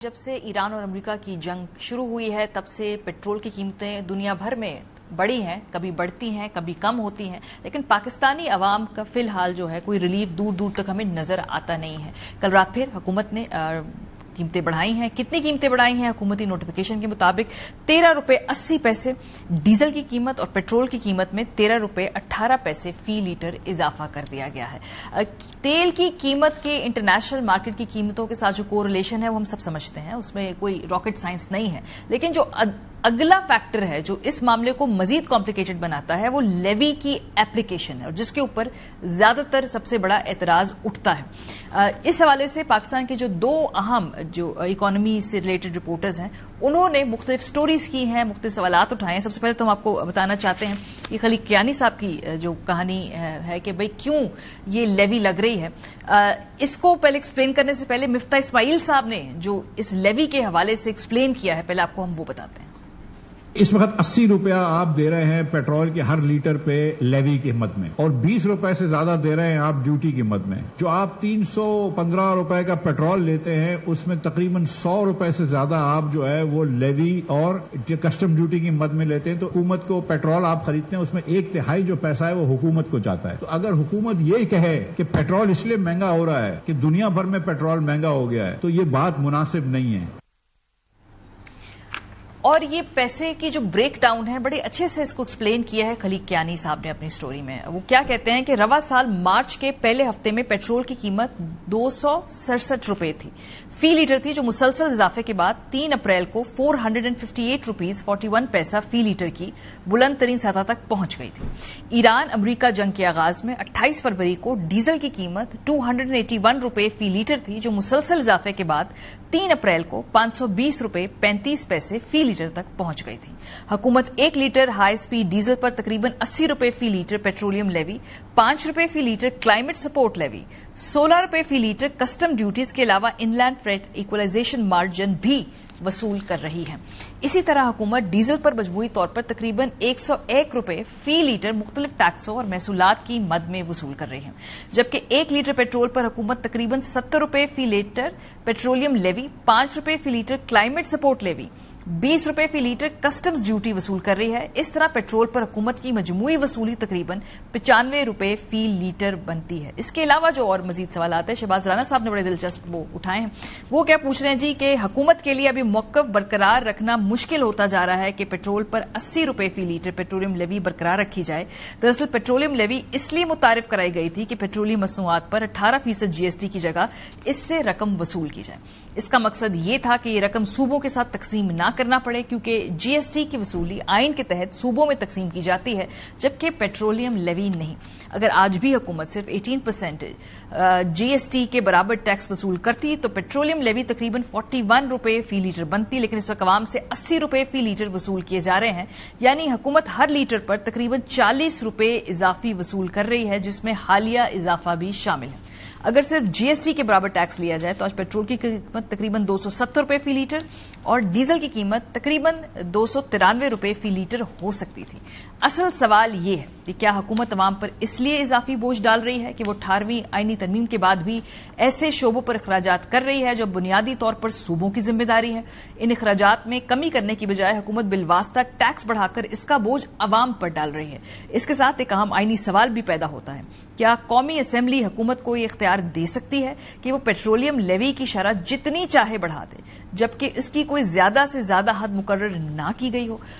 जब से ईरान और अमेरिका की जंग शुरू हुई है तब से पेट्रोल की कीमतें दुनिया भर में बढ़ी हैं, कभी बढ़ती हैं कभी कम होती हैं, लेकिन पाकिस्तानी अवाम का फिलहाल जो है कोई रिलीफ दूर दूर तक हमें नजर आता नहीं है। कल रात फिर हुकूमत ने कीमतें बढ़ाई हैं। कितनी कीमतें बढ़ाई हैं? हुकूमती नोटिफिकेशन के मुताबिक 13 रुपए 80 पैसे डीजल की कीमत और पेट्रोल की कीमत में 13 रुपए 18 पैसे फी लीटर इजाफा कर दिया गया है। तेल की कीमत के इंटरनेशनल मार्केट की कीमतों के साथ जो कोरिलेशन है वो हम सब समझते हैं, उसमें कोई रॉकेट साइंस नहीं है। लेकिन जो अगला फैक्टर है जो इस मामले को मजीद कॉम्प्लिकेटेड बनाता है वो लेवी की एप्लीकेशन है और जिसके ऊपर ज्यादातर सबसे बड़ा एतराज उठता है। इस हवाले से पाकिस्तान के जो दो अहम जो इकोनॉमी से रिलेटेड रिपोर्टर्स हैं उन्होंने मुख्तलिफ स्टोरीज की हैं, मुख्तलिफ सवालात उठाए हैं। सबसे पहले तो हम आपको बताना चाहते हैं कि खलीक कियानी साहब की जो कहानी है कि भाई क्यों ये लेवी लग रही है, इसको पहले एक्सप्लेन करने से पहले मिफ्ता इस्माइल साहब ने जो इस लेवी के हवाले से एक्सप्लेन किया है पहले आपको हम वो बताते हैं। इस वक्त 80 रुपया आप दे रहे हैं पेट्रोल के हर लीटर पे लेवी की कीमत में और 20 रुपए से ज्यादा दे रहे हैं आप ड्यूटी की कीमत में। जो आप 315 रुपए का पेट्रोल लेते हैं उसमें तकरीबन 100 रुपए से ज्यादा आप जो है वो लेवी और कस्टम ड्यूटी की कीमत में लेते हैं। तो हुकूमत को पेट्रोल आप खरीदते हैं उसमें 1/3 जो पैसा है वो हुकूमत को जाता है। तो अगर हुकूमत ये कहे कि पेट्रोल इसलिए महंगा हो रहा है कि दुनिया भर में पेट्रोल महंगा हो गया है तो ये बात मुनासिब नहीं है। और ये पैसे की जो ब्रेक डाउन है बड़े अच्छे से इसको एक्सप्लेन किया है खलीक कियानी साहब ने अपनी स्टोरी में। वो क्या कहते हैं कि रवा साल मार्च के पहले हफ्ते में पेट्रोल की कीमत 267 रुपए थी फी लीटर थी, जो मुसलसल इजाफे के बाद 3 अप्रैल को 458 रुपीज 41 पैसा फी लीटर की बुलंद तरीन सतह तक पहुंच गई थी। ईरान अमेरिका जंग के आगाज में 28 फरवरी को डीजल की कीमत 281 रुपए फी लीटर थी, जो मुसलसल इजाफे के बाद 3 अप्रैल को 520 रुपए 35 पैसे फी लीटर तक पहुंच गई थी। हुकूमत 1 लीटर हाई स्पीड डीजल पर तकरीबन 80 रुपए फी लीटर पेट्रोलियम लेवी, 5 रुपए फी लीटर क्लाइमेट सपोर्ट लेवी, 16 रुपए फी लीटर कस्टम ड्यूटीज के अलावा इनलैंड फ्रेट इक्वलाइजेशन मार्जिन भी वसूल कर रही है। इसी तरह हुकूमत डीजल पर मजमूई तौर पर तकरीबन 101 रुपए फी लीटर मुख्तलिफ टैक्सों और महसूलात की मद में वसूल कर रही है, जबकि 1 लीटर पेट्रोल पर हुकूमत तकरीबन 70 रुपए फी लीटर पेट्रोलियम लेवी, 5 रुपए फी लीटर क्लाइमेट सपोर्ट लेवी, 20 रुपए फी लीटर कस्टम्स ड्यूटी वसूल कर रही है। इस तरह पेट्रोल पर हुकूमत की मजमूई वसूली तकरीबन 95 रुपए फी लीटर बनती है। इसके अलावा जो और मजीद सवाल आते हैं, शहबाज राना साहब ने बड़े दिलचस्प वो उठाए हैं। वो क्या पूछ रहे हैं जी कि हुकूमत के लिए अभी मौक़िफ़ बरकरार रखना मुश्किल होता जा रहा है कि पेट्रोल पर 80 रुपए फी लीटर पेट्रोलियम लेवी बरकरार रखी जाए। दरअसल पेट्रोलियम लेवी इसलिए मुतारिफ कराई गई थी कि पेट्रोलियम मसनूआत पर 18% जीएसटी की जगह इससे रकम वसूल की जाए। इसका मकसद ये था कि ये रकम सूबों के साथ तकसीम ना करना पड़े, क्योंकि जीएसटी की वसूली आइन के तहत सूबों में तकसीम की जाती है जबकि पेट्रोलियम लेवी नहीं। अगर आज भी हुकूमत सिर्फ 18% जीएसटी के बराबर टैक्स वसूल करती तो पेट्रोलियम लेवी तकरीबन 41 रुपए फी लीटर बनती, लेकिन इस वक्त आवाम से 80 रुपए फी लीटर वसूल किए जा रहे हैं, यानी हुकूमत हर लीटर पर तकरीबन 40 रुपए इजाफी वसूल कर रही है, जिसमें हालिया इजाफा भी शामिल है। अगर सिर्फ जीएसटी के बराबर टैक्स लिया जाए तो आज पेट्रोल की कीमत तकरीबन 270 रुपए फी लीटर और डीजल की कीमत तकरीबन 293 रुपए फी लीटर हो सकती थी। असल सवाल यह है कि क्या हुकूमत अवाम पर इसलिए इजाफी बोझ डाल रही है कि वो 18वीं आईनी तरमीम के बाद भी ऐसे शोबों पर अखराजात कर रही है जो बुनियादी तौर पर सूबों की जिम्मेदारी है। इन अखराजात में कमी करने की बजाय हुकूमत बिलवास्ता टैक्स बढ़ाकर इसका बोझ अवाम पर डाल रही है। इसके साथ एक अहम आईनी सवाल भी पैदा होता है, क्या कौमी असेंबली हुकूमत को यह इख्तियार दे सकती है कि वो पेट्रोलियम लेवी की शरह जितनी चाहे बढ़ा दे, जबकि इसकी कोई ज्यादा से ज्यादा हद मुकर्रर ना की गई हो?